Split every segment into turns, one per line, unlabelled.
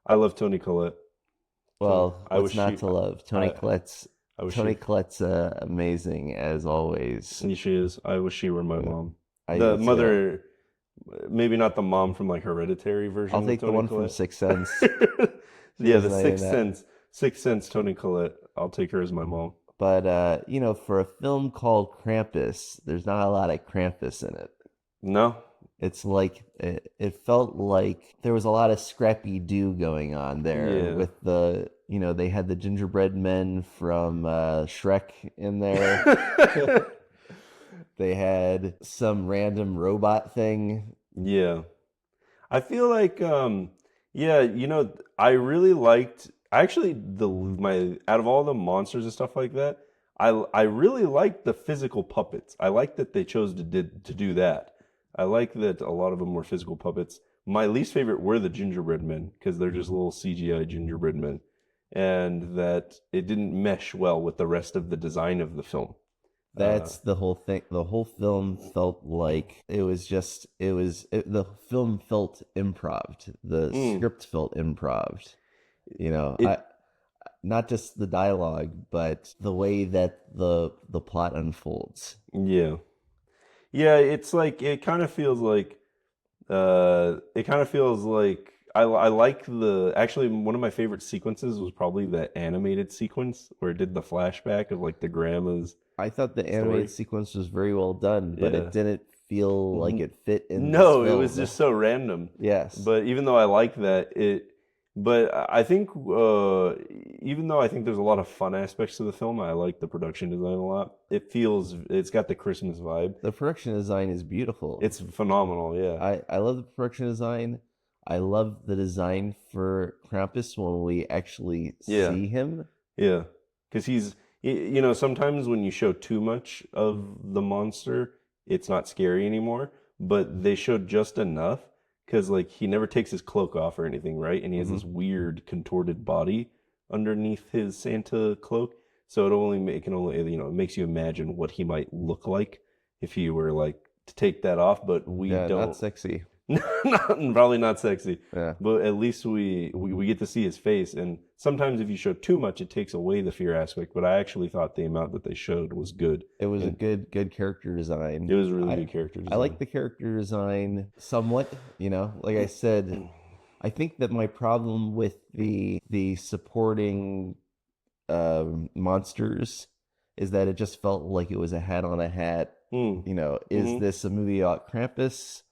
I love Toni Collette.
Well,
I
what's
wish
not
she.
to love?
I I wish
Toni
she.
Collette's amazing as always.
Yeah, she is. I wish she were my
Uh,
mom.
I do
The
too.
mother, maybe not the mom from like Hereditary
I'll
version of
take the
Toni
one from
Collette.
Sixth Sense. She
Yeah,
was
the
nice in
Sixth
that.
Sense, Sixth Sense Toni Collette. I'll take her as my mom.
But for a film called Krampus, there's not a lot of Krampus in it.
No,
It's like it felt like there was a lot of scrappy do going on there
yeah.
with they had the gingerbread men from Shrek in there. They had some random robot thing.
Yeah. I feel like yeah, I really liked actually the my out of all the monsters and stuff like that, I really liked the physical puppets. I like that they chose to do that. I like that a lot of them were physical puppets. My least favorite were the gingerbread men because they're just little CGI gingerbread men, and that it didn't mesh well with the rest of the design of the film. Uh,
That's the whole thing. The whole film felt like the film felt improv. The
mm,
script felt improv. You know, I
it
not just the dialogue, but the way that the plot unfolds.
yeah. Yeah, it's like it kind of feels like I like the actually one of my favorite sequences was probably the animated sequence where it did the flashback of like the grandma's
I thought the animated
story.
sequence was very well done, but it
Yeah.
didn't feel like
N-
it fit in this
No, it was
film.
just so random.
Yes,
But even though I like that, but I think even though I think there's a lot of fun aspects to the film, I like the production design a lot. It's got the Christmas vibe.
the production design is beautiful.
It's phenomenal, yeah.
I love the production design. I love the design for Krampus when we actually
Yeah.
see him.
Yeah, because sometimes when you show too much of the monster, it's not scary anymore. But they showed just enough because, like, he never takes his cloak off or anything, right? And he has
Hmm.
this weird contorted body underneath his Santa cloak. So it can only, it makes you imagine what he might look like if he were like to take that off. But we
Yeah, not
don't.
sexy.
Probably not sexy,
Yeah,
but at least we get to see his face. And sometimes if you show too much, it takes away the fear aspect. But I actually thought the amount that they showed was good,
it was a
and
good character
it
design.
was really
I
good character
I like
design.
the character design somewhat. Like I said, I think that my problem with the supporting monsters is that it just felt like it was a hat on a hat.
Mm.
Is
Hmm.
this a movie about Krampus,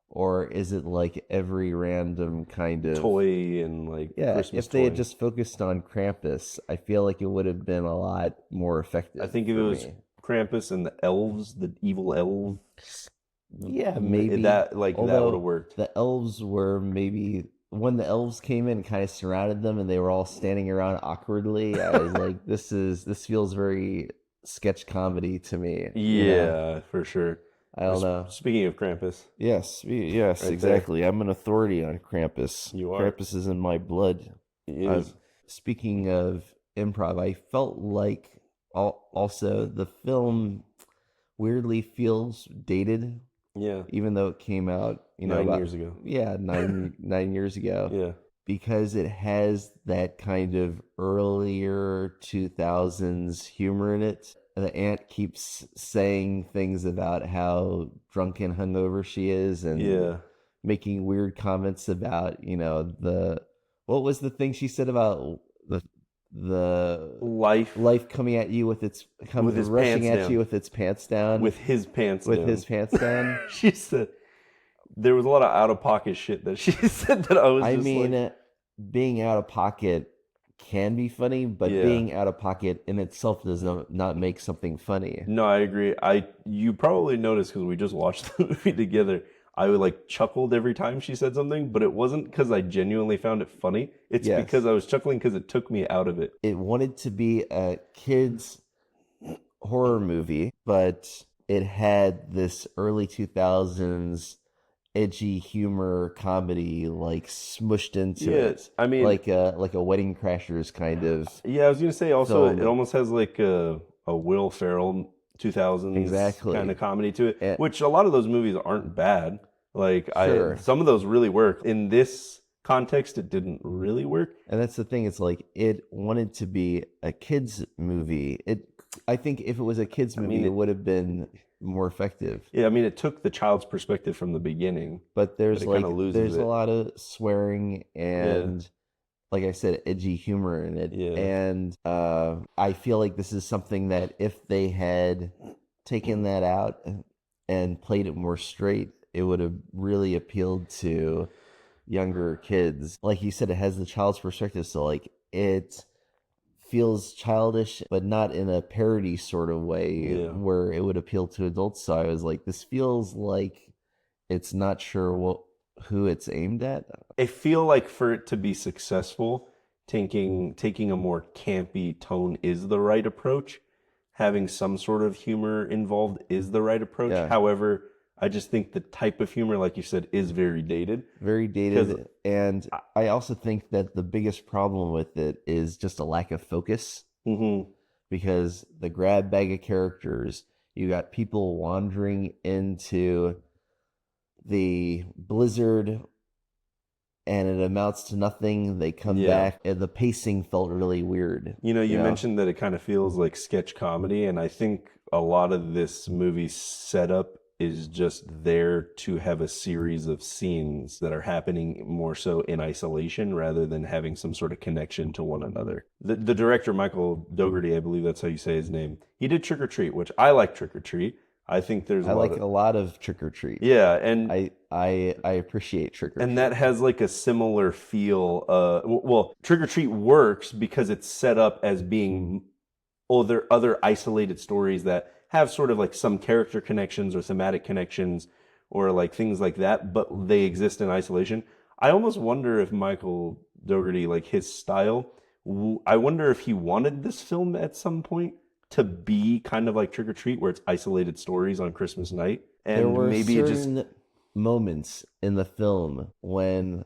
or is it like every random kind of
Toy and like
yeah?
Christmas
If they had
toy.
just focused on Krampus, I feel like it would have been a lot more
I
effective
think if it
for
was
me.
Krampus and the elves, the evil elves,
Yeah, maybe.
that would have
Although
worked.
the elves were maybe when the elves came in and kind of surrounded them and they were all standing around awkwardly, I was like, this feels very sketch comedy to me.
Yeah, for sure.
I don't know.
Speaking of Krampus,
Yes,
right there,
exactly. I'm an authority on Krampus.
you are.
Krampus is in my blood.
He
Uh,
is.
Speaking of improv, I felt like also the film weirdly feels dated,
Yeah,
even though it came out,
9 years ago.
yeah, 9 years ago,
Yeah.
because it has that kind of earlier 2000s humor in it. The aunt keeps saying things about how drunk and hungover she is, and
Yeah.
making weird comments about, the what was the thing she said about the
Life
life coming at you with its
with
come
his
rushing
pants
at you
down.
with its pants down,
With his pants
with
down.
his pants down.
She said there was a lot of out of pocket shit that she said that I was
I
just like,
mean, being out of pocket can be funny, but
yeah.
being out of pocket in itself does not make something funny.
No, I agree. You probably noticed because we just watched the movie together. I would like chuckled every time she said something, but it wasn't because I genuinely found it funny. It's because
Yes,
I was chuckling because it took me out of it.
it wanted to be a kids horror movie, but it had this early 2000s edgy humor comedy like smushed into
Yeah,
it,
I mean,
like a Wedding Crashers kind of
yeah, I was gonna say also it
film.
almost has like a Will Ferrell 2000s kind
Exactly.
of comedy to it,
And
which a lot of those movies aren't bad. Like I
sure.
some of those really work. In this context, it didn't really work.
And that's the thing. It's like it wanted to be a kids movie. I think if it was a kids
I
movie,
mean,
it would have been more effective.
yeah, I mean, it took the child's perspective from the beginning,
But
but it kind of loses
there's a
it.
lot of swearing
Yeah,
and, like I said, edgy humor in it.
yeah.
And I feel like this is something that if they had taken that out and played it more straight, it would have really appealed to younger kids. Like you said, it has the child's perspective, so like it feels childish, but not in a parody sort of way
Yeah.
where it would appeal to adults. So I was like, this feels like it's not sure who it's aimed at.
I feel like for it to be successful, taking a more campy tone is the right approach. Having some sort of humor involved is the right approach.
Yeah.
However, I just think the type of humor, like you said, is very dated.
Very
Because
dated. And I also think that the biggest problem with it is just a lack of focus because the grab bag of characters, you got people wandering into the blizzard and it amounts to nothing. They come
Yeah.
back and the pacing felt really weird.
you know, you
Yeah.
mentioned that it kind of feels like sketch comedy, and I think a lot of this movie's setup is just there to have a series of scenes that are happening more so in isolation rather than having some sort of connection to one another. The director, Michael Dougherty, I believe that's how you say his name, he did Trick or Treat, which I like Trick or Treat. I think there's
I
a lot
like
of,
a lot of Trick or Treat.
yeah, and
I appreciate Trick or Treat.
and that has like a similar feel. Well, Trick or Treat works because it's set up as being other isolated stories that have sort of like some character connections or thematic connections or like things like that, but they exist in isolation. I almost wonder if Michael Dougherty, like his style, I wonder if he wanted this film at some point to be kind of like Trick or Treat, where it's isolated stories on Christmas night,
There
and
were
maybe it just
certain moments in the film when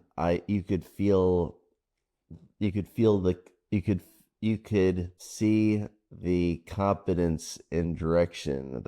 you could feel the you could see the confidence in direction,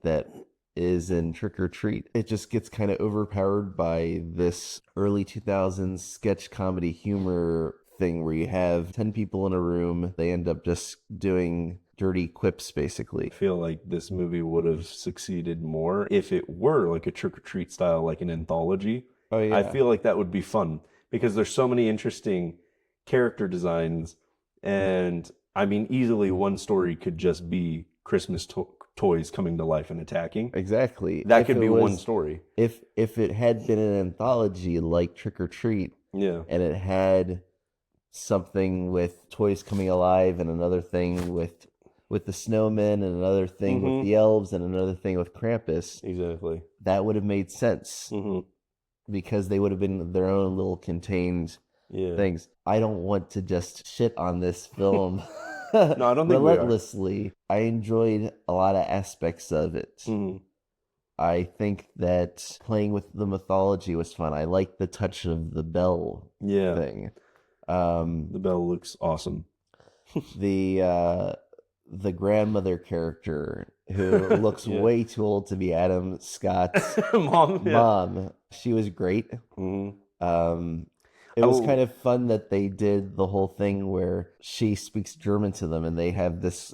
that is in Trick or Treat. It just gets kind of overpowered by this early 2000s sketch comedy humor thing where you have 10 people in a room, they end up just doing dirty quips basically.
I feel like this movie would have succeeded more if it were like a Trick or Treat style, like an anthology.
Oh yeah.
I feel like that would be fun because there's so many interesting character designs, and I mean, easily one story could just be Christmas toys coming to life and attacking.
Exactly.
That
If
could
it
be
was-
one story.
If it had been an anthology like Trick or Treat,
Yeah.
and it had something with toys coming alive and another thing with the snowmen and another thing with the elves and another thing with Krampus,
Exactly.
that would have made sense because they would have been their own little contained
Yeah.
things. I don't want to just shit on this film
No, I don't think we are.
relentlessly. I enjoyed a lot of aspects of it. I think that playing with the mythology was fun. I like the touch of the bell
Yeah.
thing.
The bell looks awesome.
The grandmother character who looks
Yeah.
way too old to be Adam Scott's
Mom. Yeah.
mom. She was great. It was
Oh.
kind of fun that they did the whole thing where she speaks German to them, and they have this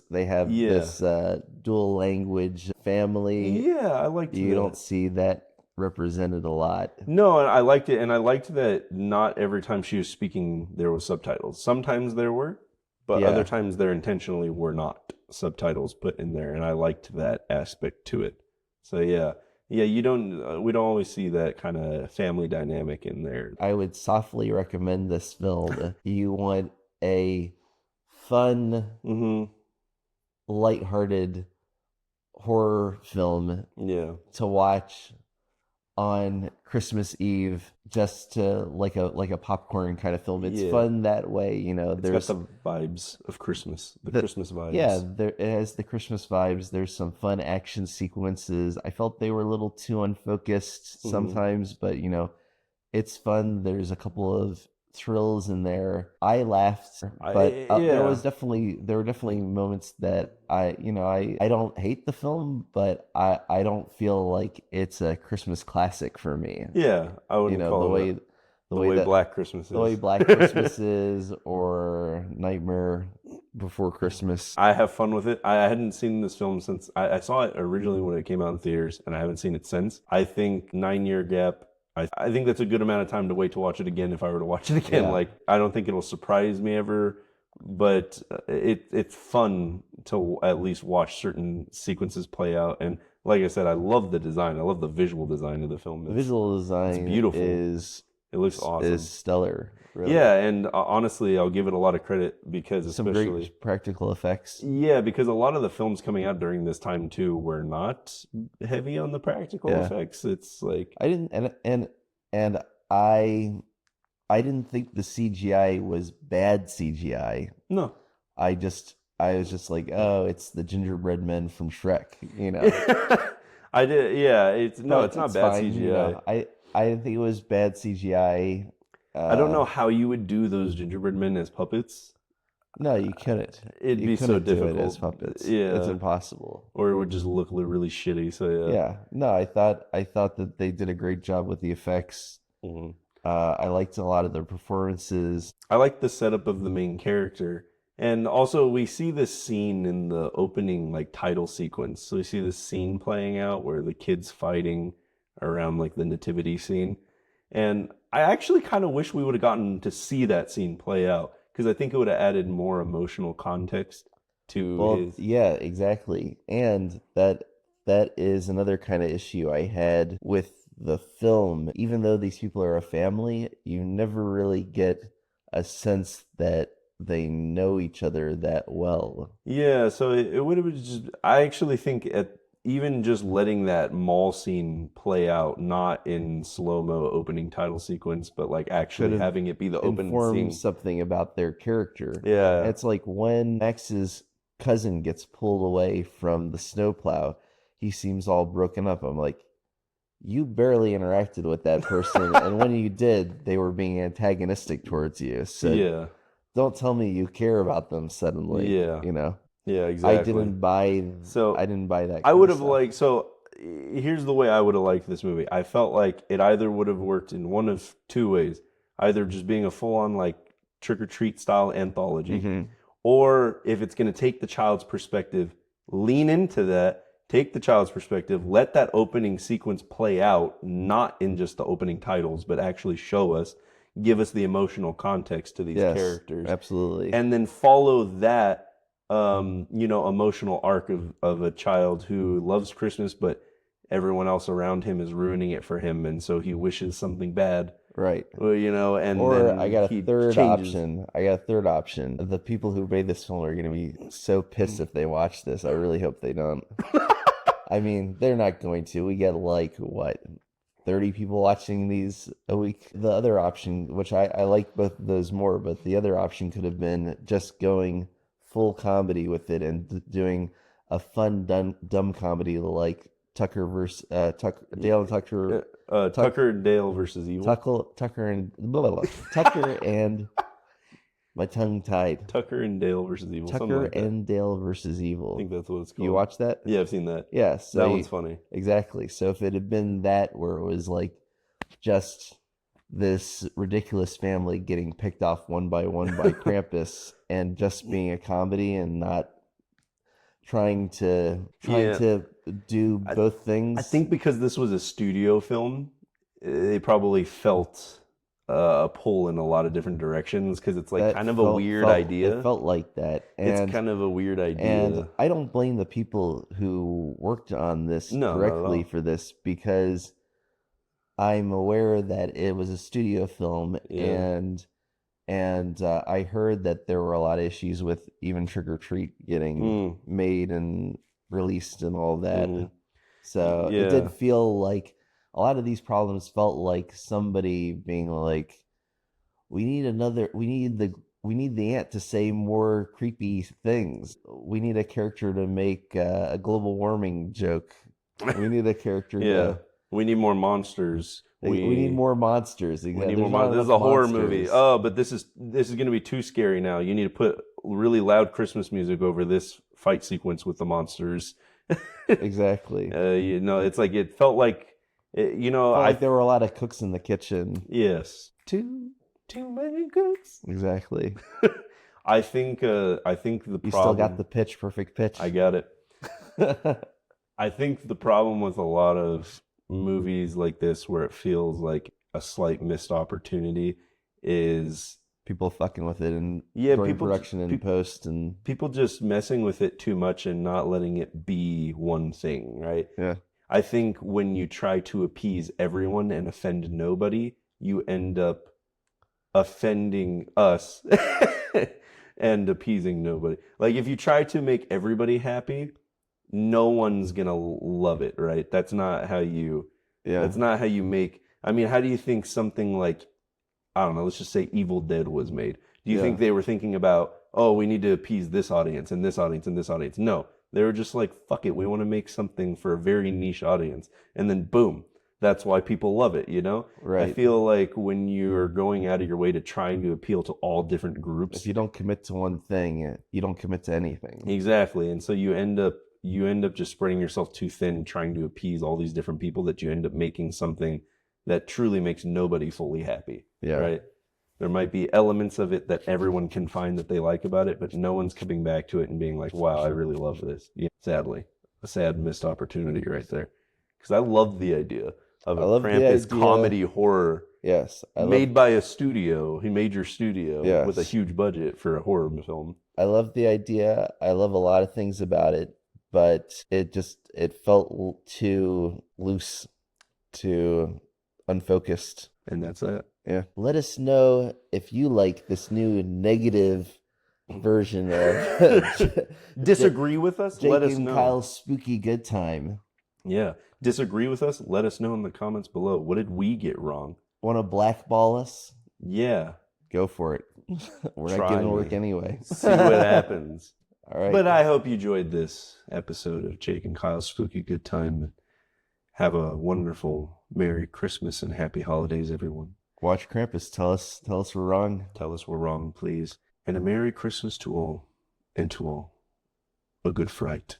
dual language family.
Yeah, I liked
You
that.
don't see that represented a lot.
No, and I liked it, and I liked that not every time she was speaking there was subtitles. Sometimes there were, but
Yeah.
other times there intentionally were not subtitles put in there, and I liked that aspect to it. So yeah, we don't always see that kind of family dynamic in there.
I would softly recommend this film. You want a fun, lighthearted horror film
Yeah,
to watch on Christmas Eve, just to like a popcorn kind of film. It's
Yeah.
fun that way, you know.
it's got the vibes of Christmas, the Christmas vibes.
Yeah, it has the Christmas vibes. There's some fun action sequences. I felt they were a little too unfocused sometimes, but you know, it's fun. There's a couple of thrills in there. I laughed, but there were definitely moments that I don't hate the film, but I don't feel like it's a Christmas classic for me.
Yeah, I wouldn't call
the
it.
way the
The
way
way
that
Black Christmas
the way
is.
Black Christmas is, or Nightmare Before Christmas.
I have fun with it. I hadn't seen this film since I saw it originally when it came out in theaters, and I haven't seen it since. I think 9 year gap. I think that's a good amount of time to wait to watch it again if I were to watch it again.
Yeah.
Like I don't think it'll surprise me ever, but it's fun to at least watch certain sequences play out. And like I said, I love the design. I love the visual design of the film.
The visual design
beautiful.
it
looks awesome.
is stellar. Really.
Yeah, and honestly, I'll give it a lot of credit because
Some
especially
great practical effects.
yeah, because a lot of the films coming out during this time too were not heavy on the practical
Yeah.
effects. It's like
I didn't and I didn't think the CGI was bad CGI.
no.
I was just like, oh, it's the gingerbread men from Shrek, you know.
I did. Yeah, it's
But
it's not
it's
bad
fine,
CGI.
you know. I didn't think it was bad CGI.
I don't know how you would do those gingerbread men as puppets,
No, you couldn't.
It'd
You
be so
couldn't do it
difficult.
as puppets.
Yeah.
It's impossible.
or it would just look really shitty. So yeah.
Yeah. No, I thought that they did a great job with the effects.
Mhm.
I liked a lot of their performances.
I like the setup of the main character. And also we see this scene in the opening like title sequence. So we see this scene playing out where the kids fighting around like the nativity scene. And I actually kind of wish we would have gotten to see that scene play out because I think it would have added more emotional context to
Well,
his.
yeah, exactly. And that is another kind of issue I had with the film. Even though these people are a family, you never really get a sense that they know each other that well.
Yeah, so it would have been just. I actually think even just letting that mall scene play out, not in slow-mo opening title sequence, but like actually
Could have
having it be the open scene.
Inform something about their character.
Yeah.
It's like when Max's cousin gets pulled away from the snowplow, he seems all broken up. I'm like, you barely interacted with that person, and when you did, they were being antagonistic towards you. So
Yeah.
don't tell me you care about them suddenly.
Yeah.
You know,
Yeah, exactly.
I didn't buy.
So
I didn't buy that.
I
kind
would
of
have
stuff.
liked. So here's the way I would have liked this movie. I felt like it either would have worked in one of two ways: either just being a full-on like trick or treat style anthology,
Mhm.
or if it's going to take the child's perspective, lean into that. Take the child's perspective, let that opening sequence play out, not in just the opening titles, but actually show us, give us the emotional context to these
Yes,
characters.
absolutely.
And then follow that emotional arc of a child who loves Christmas, but everyone else around him is ruining it for him, and so he wishes something bad.
Right.
Well, and
Or
then
I got a
he
third
changes.
option. The people who made this film are going to be so pissed if they watch this. I really hope they don't. I mean, they're not going to. We get like, what, 30 people watching these a week? The other option, which I like both of those more, but the other option could have been just going full comedy with it and doing a fun, dumb comedy like Dale and Tucker.
Tucker and Dale versus Evil.
Tucker and blah, blah, blah. Tucker and my tongue tied.
Tucker and Dale versus Evil. something
Tucker
like that.
and Dale versus
I
Evil.
think that's what it's called.
You watch that?
Yeah, I've seen that.
Yeah, so
That one's funny.
exactly. So if it had been that where it was like just this ridiculous family getting picked off one by Krampus and just being a comedy and not trying to do both things.
I think because this was a studio film, they probably felt a pull in a lot of different directions because it's like
that
kind of a weird
felt-
idea.
It felt like that. And,
It's kind of a weird idea.
and I don't blame the people who worked on this
No, not at
directly
all.
for this because I'm aware that it was a studio film
Yeah.
and I heard that there were a lot of issues with even Trick or Treat getting made and released and all that.
Mhm.
So it
Yeah.
did feel like a lot of these problems felt like somebody being like, we need the ant to say more creepy things. We need a character to make a global warming joke. We need a character
Yeah. We need more monsters.
we need more monsters.
We need more monsters. This is a horror movie. Oh, but this is going to be too scary now. You need to put really loud Christmas music over this fight sequence with the monsters.
Exactly.
It's like it felt like,
Felt like there were a lot of cooks in the kitchen.
Yes. Too many cooks.
Exactly.
I think the
You still got
problem.
the pitch, perfect pitch.
I got it. I think the problem with a lot of movies like this, where it feels like a slight missed opportunity, is
People fucking with it and
yeah,
during production and post and
people just messing with it too much and not letting it be one thing, right?
yeah.
I think when you try to appease everyone and offend nobody, you end up offending us and appeasing nobody. Like if you try to make everybody happy, no one's gonna love it, right? That's not how you
Yeah.
that's not how you make. I mean, how do you think something like, I don't know, let's just say Evil Dead was made? Do you
Yeah.
think they were thinking about, oh, we need to appease this audience and this audience and this audience? No, they were just like, fuck it, we want to make something for a very niche audience. And then boom, that's why people love it, you know? I
Right.
feel like when you're going out of your way to trying to appeal to all different
If
groups,
you don't commit to one thing, you don't commit to anything.
exactly. And so you end up just spreading yourself too thin trying to appease all these different people, that you end up making something that truly makes nobody fully happy.
Yeah.
Right? There might be elements of it that everyone can find that they like about it, but no one's coming back to it and being like, wow, I really love this. Yeah, sadly, a sad missed opportunity right there. Because I love the idea of a Krampus comedy horror.
Yes.
Made by a studio. He made your studio
Yes.
with a huge budget for a horror film.
I love the idea. I love a lot of things about it, but it felt too loose, too unfocused.
And that's it.
Yeah. Let us know if you like this new negative version of
Disagree with us?
Jake
Let us
and
know.
Kyle's spooky good time.
Yeah. Disagree with us? Let us know in the comments below. What did we get wrong?
Want to blackball us?
Yeah.
Go for it. We're not
Try
getting work
me.
anyway.
See what happens.
All right.
But I hope you enjoyed this episode of Jake and Kyle's Spooky Good Time. Have a wonderful Merry Christmas and Happy Holidays, everyone.
Watch Krampus. Tell us we're wrong.
Tell us we're wrong, please. And a Merry Christmas to all, and to all a good fright.